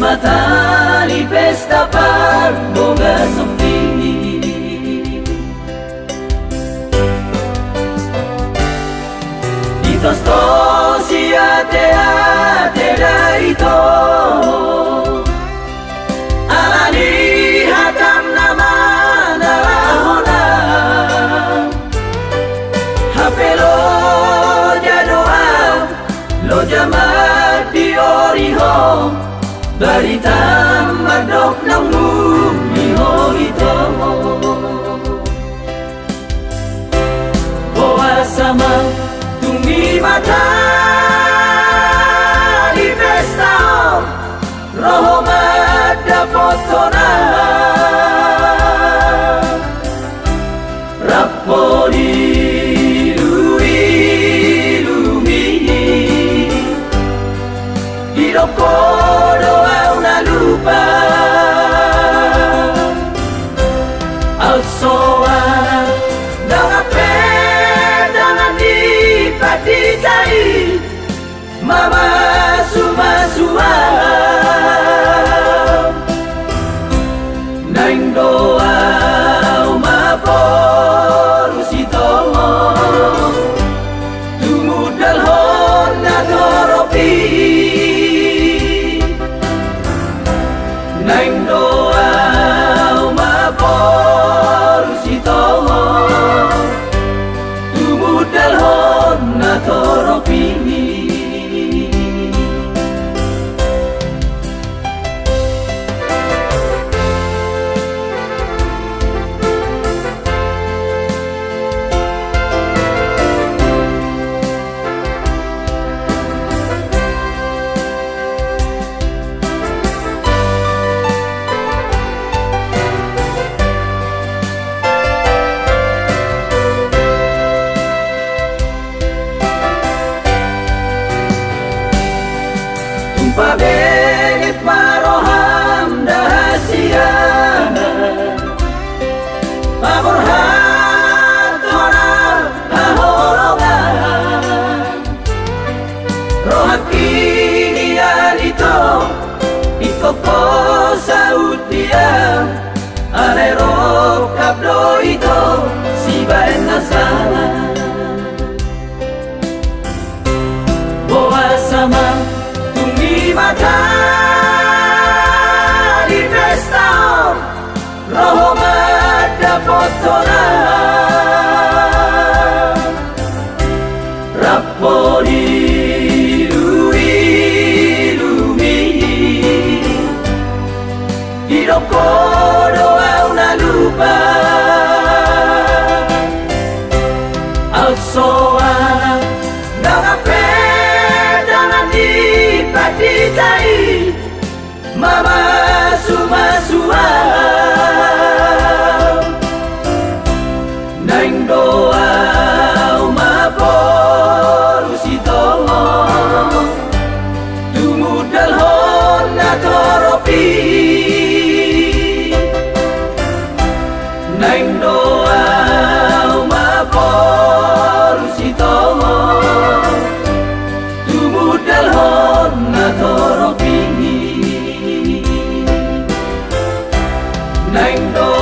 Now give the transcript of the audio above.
mata di pesta par boga sepi. Di tos-tos si ate-ate darito alani hatam nama nalahona hapelo jadoa lo jamat dioriho barita madok namu miho ito boa sama tumi mata di pesta roho mada potona rapodi lui hidupku doa una lupa alsoa dengan pedangan di pati cai mama suma naing doa uma porusito tumudal honna toropi naing doa uma porusito tumudal honna toropi. Pabengit maroham dahasiana paborhan tonal haholongan rohat kini alito iko saud dia alero kabdo ito si baen nasana boa sama mata di pesta roho mada potona rapodi lui hidupku doa una lupa alsoa dengan pedangan di pati cai mama suma naing doa uma porusito tumudal honna toropi naing doa uma porusito tumudal honna toropi naing doa